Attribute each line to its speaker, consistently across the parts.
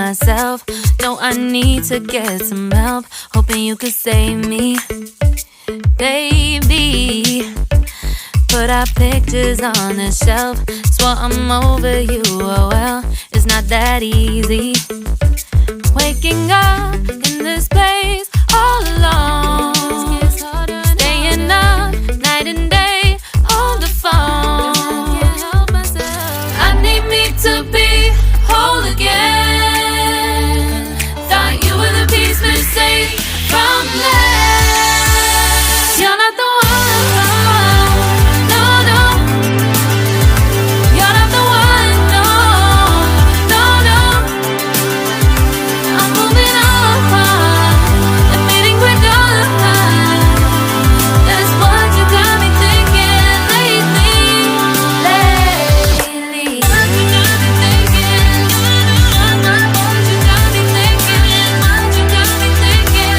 Speaker 1: myself. No, I need to get some help. Hoping you could save me, baby. Put our pictures on the shelf. Swore I'm over you, oh well, it's not that easy. Waking up in this place all alone, staying up night and day on the phone. I need me to be whole again. Thought you were the piece missing from last. You're not the one. No, no. You're not the one. No, no, no. I'm moving on, admitting we're done. That's what you got me thinking lately. What you got me thinking. What you got me thinking. What you got me thinking.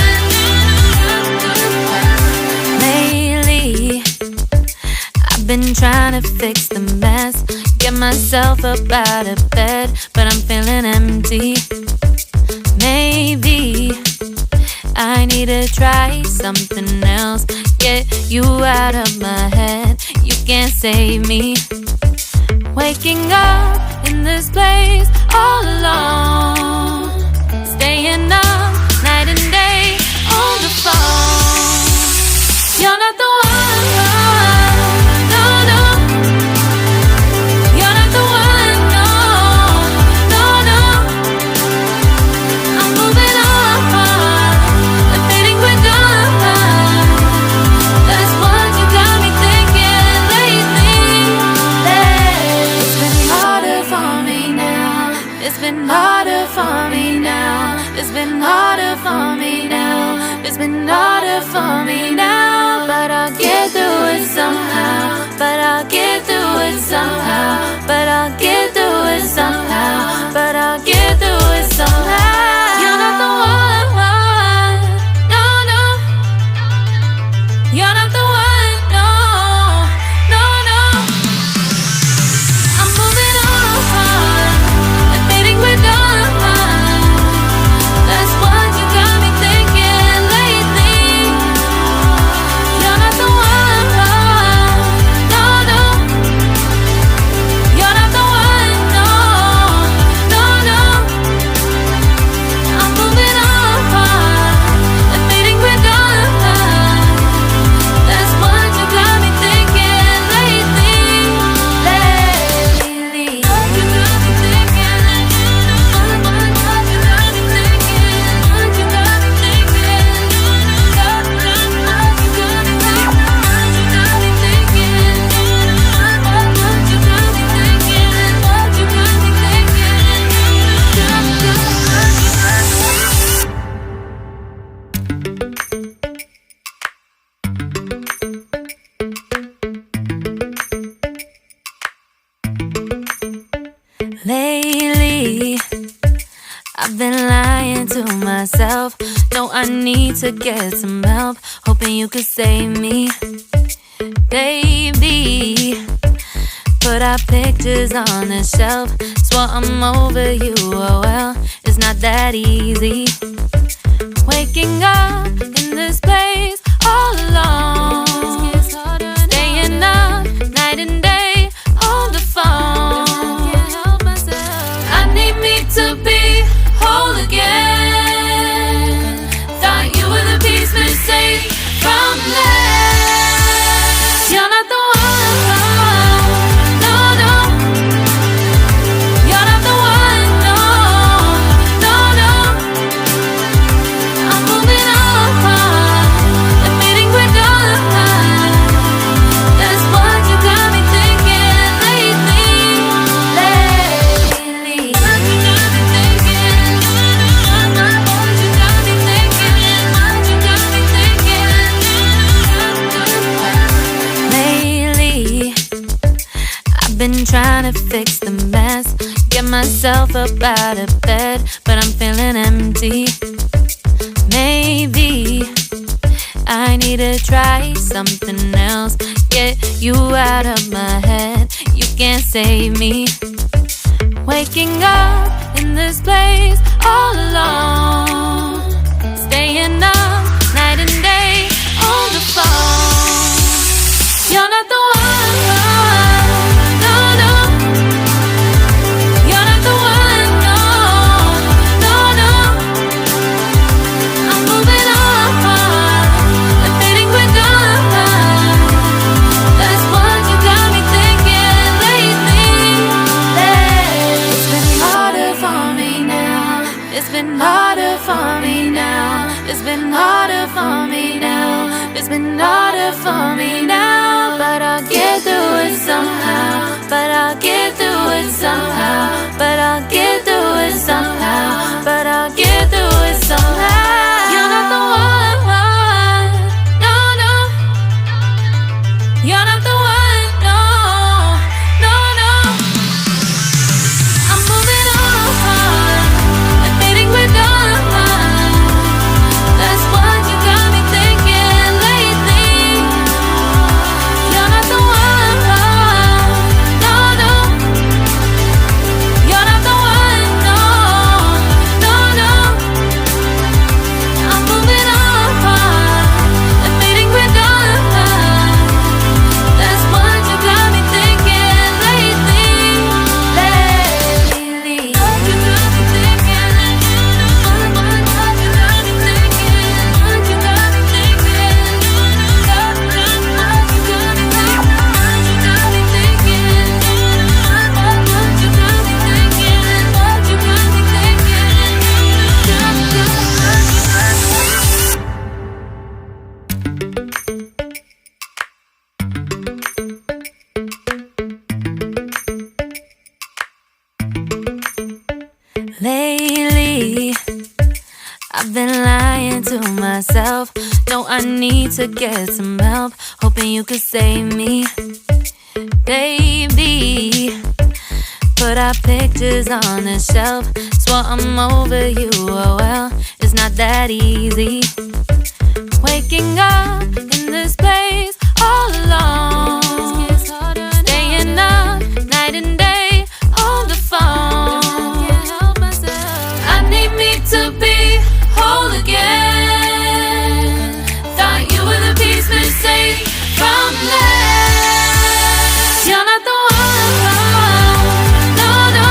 Speaker 1: Lately, I've been trying to fix the mess, get myself up out of bed, but I'm feeling empty. Maybe I need to try something else. Get you out of my head, you can't save me. Waking up in this place all alone, staying up night and day on the phone. You're not the one. No, no. You're not the one. No, no, no. I'm moving on, admitting we're done. That's what you got me thinking lately. It's been harder for me now. It's been harder for me now. It's been harder for me now. It's been harder for me now. But I'll get through it somehow. But I'll get through it somehow. But I'll get through it somehow. But I'll get through it somehow. You're not the one. No, no. You're not the one. No, no, no. I'm moving on, admitting we're done. That's what you got me thinking lately. You're not the one. No, no. You're not the one. No, no, no. I'm moving on, admitting we're done. That's what you got me thinking lately. What you got me thinking. What you got me thinking. What you got me thinking. What you got me thinking. What you got me thinking. What you got me thinking. What you got me thinking. Lately, I've been lying to myself. No, I need to get some help. Hoping you could save me, baby. Put our pictures on the shelf. Swore I'm over you, oh well, it's not that easy. Waking up in this place all alone, staying up night and day on the phone. I need me to be whole again. Thought you were the piece missing from last. You're not the one. No, no. You're not the one. No, no, no. I'm moving on, admitting we're done. That's what you got me thinking lately. What you got me thinking. What you got me thinking. What you got me thinking. Lately, I've been trying to fix the mess, get myself up out of bed, but I'm feeling empty. Maybe I need to try something else. Get you out of my head, you can't save me. Waking up in this place harder for me now. It's been harder for me now. It's been harder for me now. But I'll get through it somehow. But I'll get through it somehow. But I'll get through it somehow. But I'll get through it somehow. You're not the one. No, no. You're not the one. No, no, no. I'm moving on. Admitting we're done. That's what you got me thinking lately. You're not the one. No, no. You're not the one. No, no, no. I'm moving on. Admitting we're done. That's what you got me thinking lately. Lately. What you got me thinking. What you got me thinking. What you got me thinking. What you got me thinking. What you got me thinking. What you got me thinking. Lately, I've been lying to myself. No, I need to get some help. Hoping you could save me, baby. Put our pictures on the shelf. Swore I'm over you, oh well, it's not that easy. Waking up in this place all alone. Staying up night and day on the phone. I need me to be whole again. Thought you were the piece missing from left. You're not the one. No, no.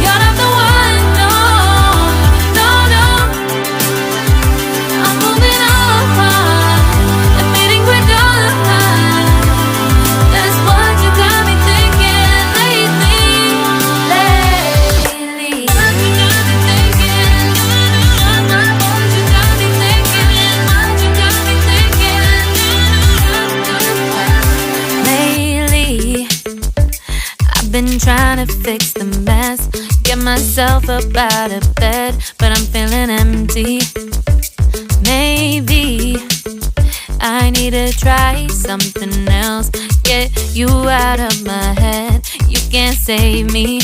Speaker 1: You're not the one. No, no, no. I'm moving on. Admitting we're done. That's what you got me thinking lately. Lately. What you got me thinking. What you got me thinking. What you got me thinking. Lately, I've been trying to fix the mess. Get myself up out of bed, but I'm feeling empty. Maybe I need to try something else. Get you out of my head. You can't save me.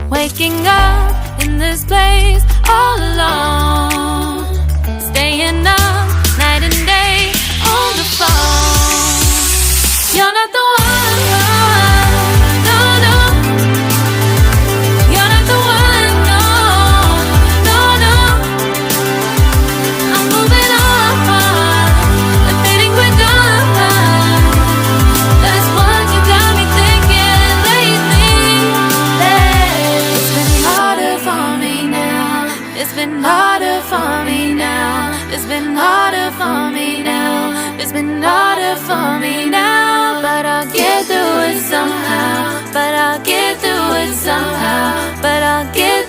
Speaker 1: Waking up in this place all alone. Staying up night and day on the phone. You're not the one. No, no. You're not the one. No, no, no. I'm moving on. Admitting we're done. That's what you got me thinking lately. It's been harder for me now. It's been harder for me now. It's been harder for me now. It's been harder for me now. But I'll get through it somehow. But I'll get through it somehow. But I'll get